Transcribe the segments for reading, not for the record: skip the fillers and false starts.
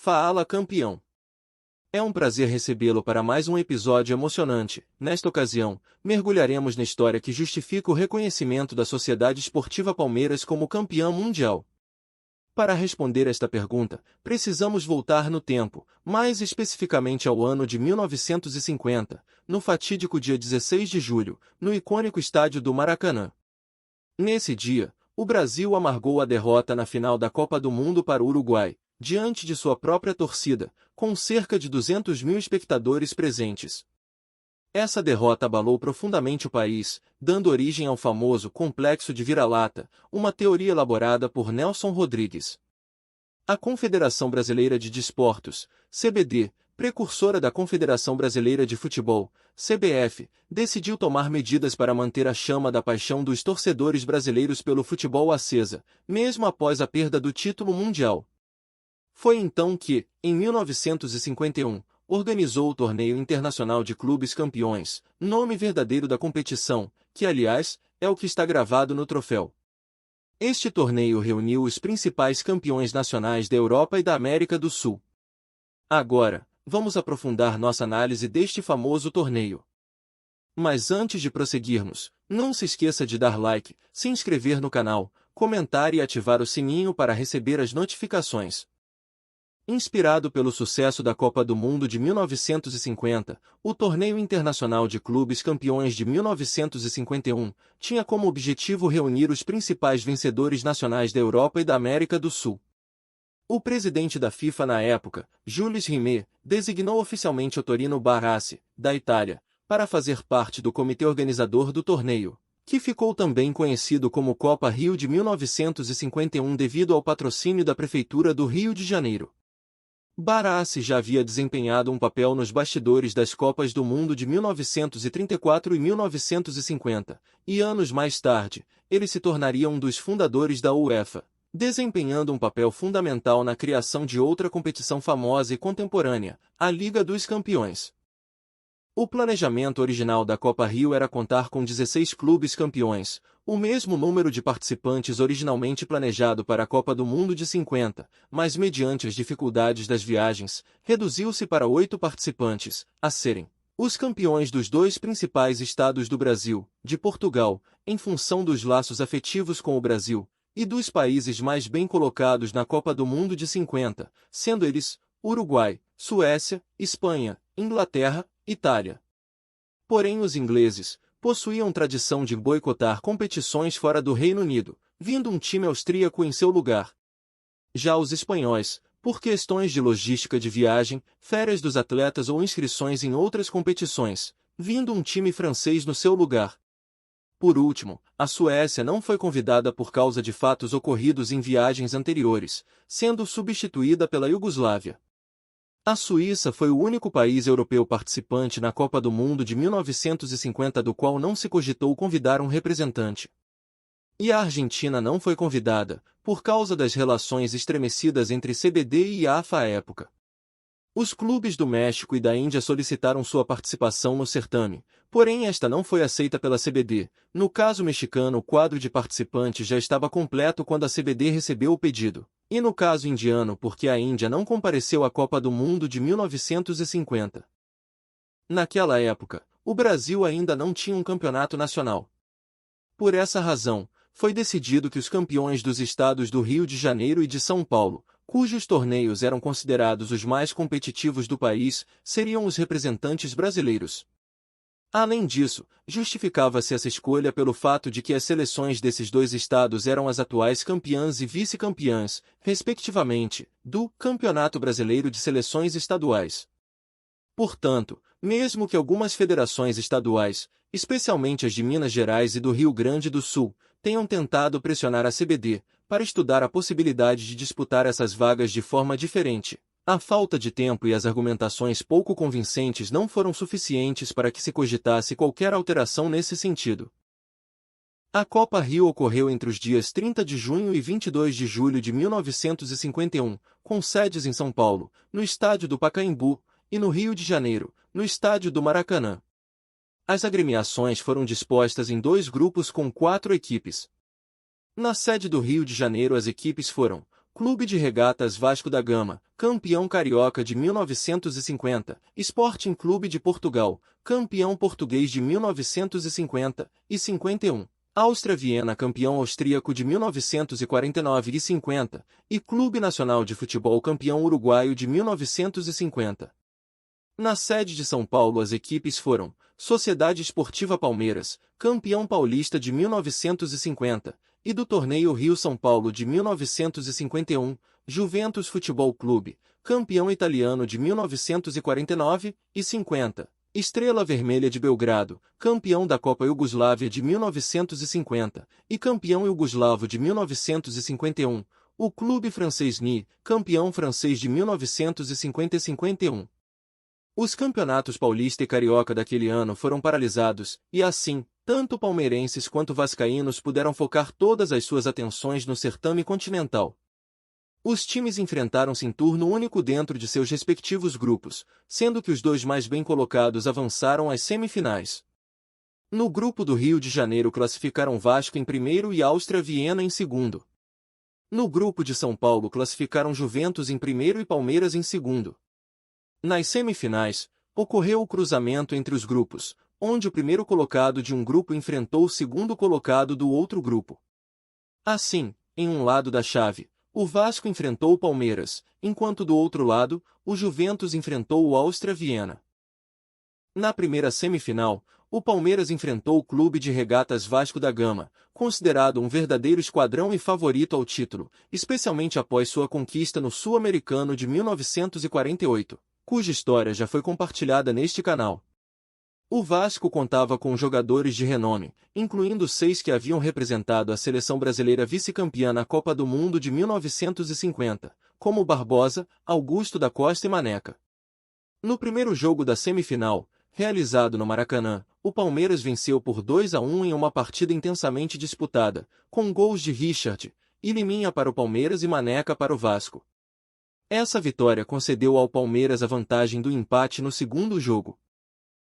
Fala campeão! É um prazer recebê-lo para mais um episódio emocionante. Nesta ocasião, mergulharemos na história que justifica o reconhecimento da Sociedade Esportiva Palmeiras como campeã mundial. Para responder esta pergunta, precisamos voltar no tempo, mais especificamente ao ano de 1950, no fatídico dia 16 de julho, no icônico estádio do Maracanã. Nesse dia, o Brasil amargou a derrota na final da Copa do Mundo para o Uruguai, diante de sua própria torcida, com cerca de 200 mil espectadores presentes. Essa derrota abalou profundamente o país, dando origem ao famoso complexo de vira-lata, uma teoria elaborada por Nelson Rodrigues. A Confederação Brasileira de Desportos, CBD, precursora da Confederação Brasileira de Futebol, CBF, decidiu tomar medidas para manter a chama da paixão dos torcedores brasileiros pelo futebol acesa, mesmo após a perda do título mundial. Foi então que, em 1951, organizou o Torneio Internacional de Clubes Campeões, nome verdadeiro da competição, que aliás, é o que está gravado no troféu. Este torneio reuniu os principais campeões nacionais da Europa e da América do Sul. Agora, vamos aprofundar nossa análise deste famoso torneio. Mas antes de prosseguirmos, não se esqueça de dar like, se inscrever no canal, comentar e ativar o sininho para receber as notificações. Inspirado pelo sucesso da Copa do Mundo de 1950, o Torneio Internacional de Clubes Campeões de 1951 tinha como objetivo reunir os principais vencedores nacionais da Europa e da América do Sul. O presidente da FIFA na época, Jules Rimet, designou oficialmente Ottorino Barassi, da Itália, para fazer parte do comitê organizador do torneio, que ficou também conhecido como Copa Rio de 1951 devido ao patrocínio da Prefeitura do Rio de Janeiro. Barassi já havia desempenhado um papel nos bastidores das Copas do Mundo de 1934 e 1950, e anos mais tarde, ele se tornaria um dos fundadores da UEFA, desempenhando um papel fundamental na criação de outra competição famosa e contemporânea, a Liga dos Campeões. O planejamento original da Copa Rio era contar com 16 clubes campeões, o mesmo número de participantes originalmente planejado para a Copa do Mundo de 50, mas mediante as dificuldades das viagens, reduziu-se para 8 participantes, a serem os campeões dos dois principais estados do Brasil, de Portugal, em função dos laços afetivos com o Brasil, e dos países mais bem colocados na Copa do Mundo de 50, sendo eles Uruguai, Suécia, Espanha, Inglaterra, Itália. Porém os ingleses possuíam tradição de boicotar competições fora do Reino Unido, vindo um time austríaco em seu lugar. Já os espanhóis, por questões de logística de viagem, férias dos atletas ou inscrições em outras competições, vindo um time francês no seu lugar. Por último, a Suécia não foi convidada por causa de fatos ocorridos em viagens anteriores, sendo substituída pela Iugoslávia. A Suíça foi o único país europeu participante na Copa do Mundo de 1950 do qual não se cogitou convidar um representante. E a Argentina não foi convidada, por causa das relações estremecidas entre CBD e AFA à época. Os clubes do México e da Índia solicitaram sua participação no certame, porém esta não foi aceita pela CBD. No caso mexicano, o quadro de participantes já estava completo quando a CBD recebeu o pedido. E no caso indiano, porque a Índia não compareceu à Copa do Mundo de 1950. Naquela época, o Brasil ainda não tinha um campeonato nacional. Por essa razão, foi decidido que os campeões dos estados do Rio de Janeiro e de São Paulo, cujos torneios eram considerados os mais competitivos do país, seriam os representantes brasileiros. Além disso, justificava-se essa escolha pelo fato de que as seleções desses dois estados eram as atuais campeãs e vice-campeãs, respectivamente, do Campeonato Brasileiro de Seleções Estaduais. Portanto, mesmo que algumas federações estaduais, especialmente as de Minas Gerais e do Rio Grande do Sul, tenham tentado pressionar a CBD para estudar a possibilidade de disputar essas vagas de forma diferente, a falta de tempo e as argumentações pouco convincentes não foram suficientes para que se cogitasse qualquer alteração nesse sentido. A Copa Rio ocorreu entre os dias 30 de junho e 22 de julho de 1951, com sedes em São Paulo, no estádio do Pacaembu, e no Rio de Janeiro, no estádio do Maracanã. As agremiações foram dispostas em 2 grupos com 4 equipes. Na sede do Rio de Janeiro as equipes foram Clube de Regatas Vasco da Gama, campeão carioca de 1950, Sporting Clube de Portugal, campeão português de 1950 e 51. Áustria Viena, campeão austríaco de 1949 e 50, e Clube Nacional de Futebol, campeão uruguaio de 1950. Na sede de São Paulo, as equipes foram Sociedade Esportiva Palmeiras, campeão paulista de 1950, e do Torneio Rio-São Paulo de 1951, Juventus Futebol Clube, campeão italiano de 1949 e 50. Estrela Vermelha de Belgrado, campeão da Copa Iugoslávia de 1950 e campeão iugoslavo de 1951, o clube francês Nice, campeão francês de 1950 e 51. Os campeonatos paulista e carioca daquele ano foram paralisados, e assim, tanto palmeirenses quanto vascaínos puderam focar todas as suas atenções no certame continental. Os times enfrentaram-se em turno único dentro de seus respectivos grupos, sendo que os dois mais bem colocados avançaram às semifinais. No grupo do Rio de Janeiro classificaram Vasco em primeiro e Áustria Viena em segundo. No grupo de São Paulo classificaram Juventus em primeiro e Palmeiras em segundo. Nas semifinais, ocorreu o cruzamento entre os grupos, onde o primeiro colocado de um grupo enfrentou o segundo colocado do outro grupo. Assim, em um lado da chave, o Vasco enfrentou o Palmeiras, enquanto do outro lado, o Juventus enfrentou o Áustria Viena. Na primeira semifinal, o Palmeiras enfrentou o Clube de Regatas Vasco da Gama, considerado um verdadeiro esquadrão e favorito ao título, especialmente após sua conquista no Sul-Americano de 1948, cuja história já foi compartilhada neste canal. O Vasco contava com jogadores de renome, incluindo 6 que haviam representado a seleção brasileira vice-campeã na Copa do Mundo de 1950, como Barbosa, Augusto da Costa e Maneca. No primeiro jogo da semifinal, realizado no Maracanã, o Palmeiras venceu por 2-1 em uma partida intensamente disputada, com gols de Richard e Liminha para o Palmeiras e Maneca para o Vasco. Essa vitória concedeu ao Palmeiras a vantagem do empate no segundo jogo.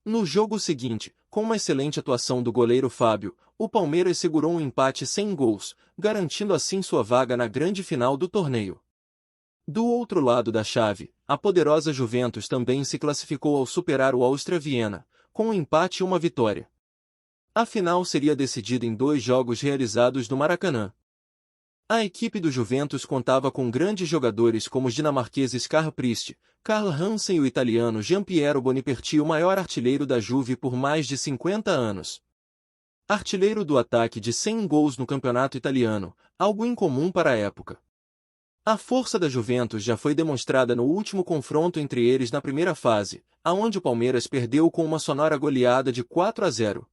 No jogo seguinte, com uma excelente atuação do goleiro Fábio, o Palmeiras segurou um empate sem gols, garantindo assim sua vaga na grande final do torneio. Do outro lado da chave, a poderosa Juventus também se classificou ao superar o Áustria Viena, com um empate e uma vitória. A final seria decidida em 2 jogos realizados no Maracanã. A equipe do Juventus contava com grandes jogadores como os dinamarqueses Karl Priest, Karl Hansen e o italiano Giampiero Boniperti, o maior artilheiro da Juve por mais de 50 anos. Artilheiro do ataque de 100 gols no campeonato italiano, algo incomum para a época. A força da Juventus já foi demonstrada no último confronto entre eles na primeira fase, aonde o Palmeiras perdeu com uma sonora goleada de 4-0.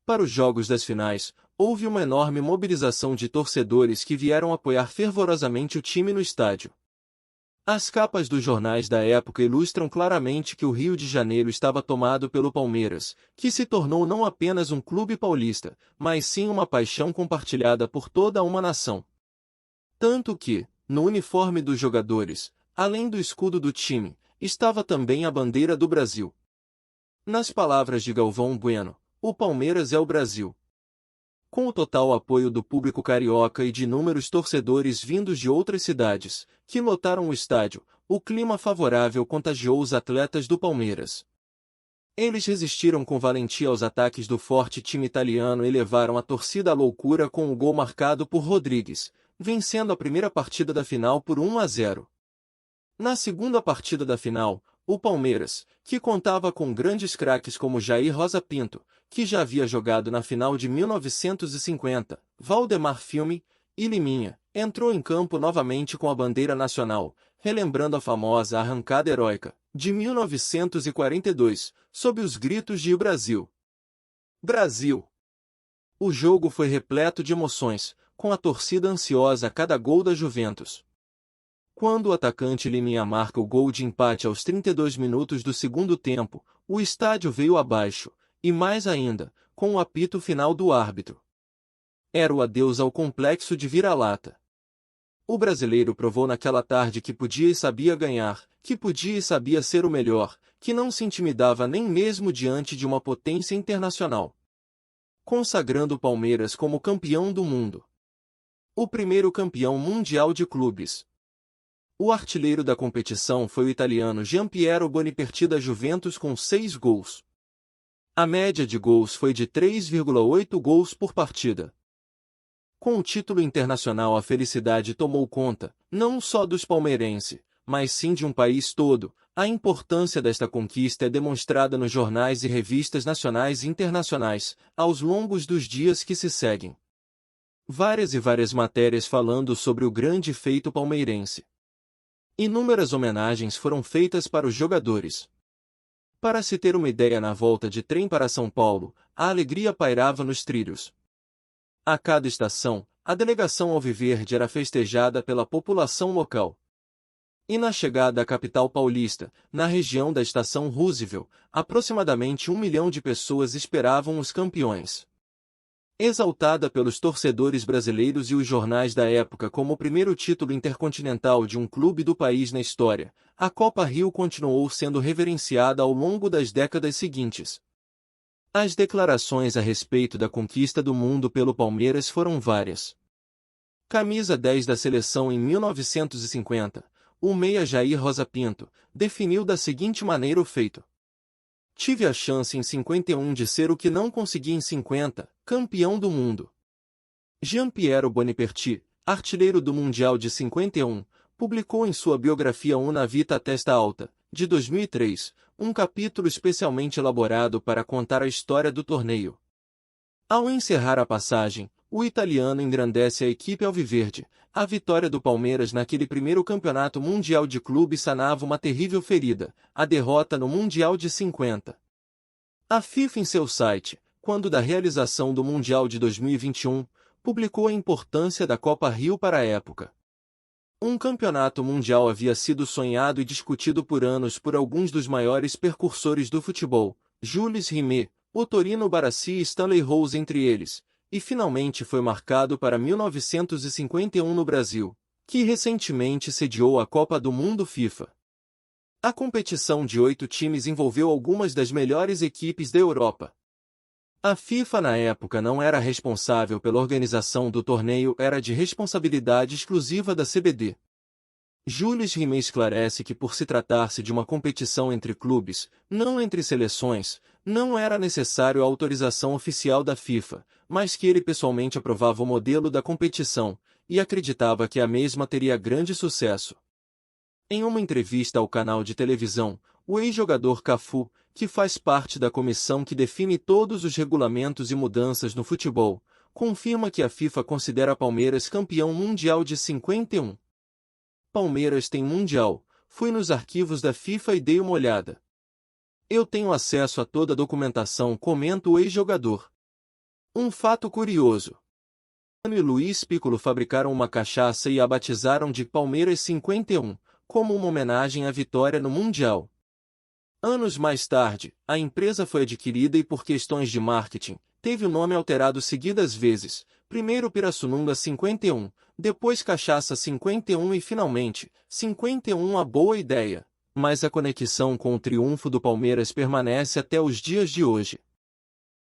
Para os jogos das finais, houve uma enorme mobilização de torcedores que vieram apoiar fervorosamente o time no estádio. As capas dos jornais da época ilustram claramente que o Rio de Janeiro estava tomado pelo Palmeiras, que se tornou não apenas um clube paulista, mas sim uma paixão compartilhada por toda uma nação. Tanto que, no uniforme dos jogadores, além do escudo do time, estava também a bandeira do Brasil. Nas palavras de Galvão Bueno, o Palmeiras é o Brasil. Com o total apoio do público carioca e de inúmeros torcedores vindos de outras cidades, que lotaram o estádio, o clima favorável contagiou os atletas do Palmeiras. Eles resistiram com valentia aos ataques do forte time italiano e levaram a torcida à loucura com o gol marcado por Rodrigues, vencendo a primeira partida da final por 1-0. Na segunda partida da final, o Palmeiras, que contava com grandes craques como Jair Rosa Pinto, que já havia jogado na final de 1950, Valdemar Filme e Liminha, entrou em campo novamente com a bandeira nacional, relembrando a famosa arrancada heróica de 1942, sob os gritos de Brasil! Brasil! O jogo foi repleto de emoções, com a torcida ansiosa a cada gol da Juventus. Quando o atacante Liminha marca o gol de empate aos 32 minutos do segundo tempo, o estádio veio abaixo, e mais ainda, com o apito final do árbitro. Era o adeus ao complexo de vira-lata. O brasileiro provou naquela tarde que podia e sabia ganhar, que podia e sabia ser o melhor, que não se intimidava nem mesmo diante de uma potência internacional. Consagrando o Palmeiras como campeão do mundo. O primeiro campeão mundial de clubes. O artilheiro da competição foi o italiano Gianpiero Boniperti da Juventus com 6 gols. A média de gols foi de 3,8 gols por partida. Com o título internacional, a felicidade tomou conta, não só dos palmeirenses, mas sim de um país todo. A importância desta conquista é demonstrada nos jornais e revistas nacionais e internacionais, aos longos dos dias que se seguem. Várias e várias matérias falando sobre o grande feito palmeirense. Inúmeras homenagens foram feitas para os jogadores. Para se ter uma ideia, na volta de trem para São Paulo, a alegria pairava nos trilhos. A cada estação, a delegação alviverde era festejada pela população local. E na chegada à capital paulista, na região da Estação Roosevelt, aproximadamente 1 milhão de pessoas esperavam os campeões. Exaltada pelos torcedores brasileiros e os jornais da época como o primeiro título intercontinental de um clube do país na história, a Copa Rio continuou sendo reverenciada ao longo das décadas seguintes. As declarações a respeito da conquista do mundo pelo Palmeiras foram várias. Camisa 10 da seleção em 1950, o meia Jair Rosa Pinto, definiu da seguinte maneira o feito. Tive a chance em 51 de ser o que não consegui em 50, campeão do mundo. Gianpiero Boniperti, artilheiro do Mundial de 51, publicou em sua biografia Una Vita a Testa Alta, de 2003, um capítulo especialmente elaborado para contar a história do torneio. Ao encerrar a passagem, o italiano engrandece a equipe alviverde. A vitória do Palmeiras naquele primeiro campeonato mundial de clubes sanava uma terrível ferida, a derrota no Mundial de 50. A FIFA, em seu site, quando da realização do Mundial de 2021, publicou a importância da Copa Rio para a época. Um campeonato mundial havia sido sonhado e discutido por anos por alguns dos maiores percursores do futebol, Jules Rimet, Ottorino Barassi e Stanley Rose entre eles, e finalmente foi marcado para 1951 no Brasil, que recentemente sediou a Copa do Mundo FIFA. A competição de 8 times envolveu algumas das melhores equipes da Europa. A FIFA na época não era responsável pela organização do torneio, era de responsabilidade exclusiva da CBD. Jules Rimet esclarece que por se tratar-se de uma competição entre clubes, não entre seleções, não era necessário a autorização oficial da FIFA, mas que ele pessoalmente aprovava o modelo da competição, e acreditava que a mesma teria grande sucesso. Em uma entrevista ao canal de televisão, o ex-jogador Cafu, que faz parte da comissão que define todos os regulamentos e mudanças no futebol, confirma que a FIFA considera Palmeiras campeão mundial de 51. Palmeiras tem mundial, fui nos arquivos da FIFA e dei uma olhada. Eu tenho acesso a toda a documentação, comenta o ex-jogador. Um fato curioso. Ano e Luiz Piccolo fabricaram uma cachaça e a batizaram de Palmeiras 51, como uma homenagem à vitória no Mundial. Anos mais tarde, a empresa foi adquirida e por questões de marketing, teve o nome alterado seguidas vezes, primeiro Pirassununga 51, depois Cachaça 51 e finalmente, 51 a boa ideia. Mas a conexão com o triunfo do Palmeiras permanece até os dias de hoje.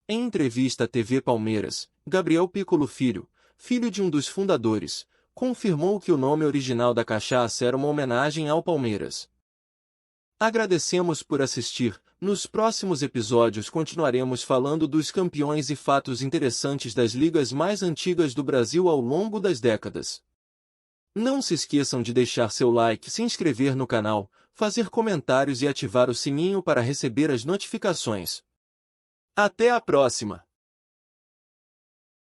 Em entrevista à TV Palmeiras, Gabriel Piccolo Filho, filho de um dos fundadores, confirmou que o nome original da cachaça era uma homenagem ao Palmeiras. Agradecemos por assistir. Nos próximos episódios continuaremos falando dos campeões e fatos interessantes das ligas mais antigas do Brasil ao longo das décadas. Não se esqueçam de deixar seu like, se inscrever no canal, fazer comentários e ativar o sininho para receber as notificações. Até a próxima!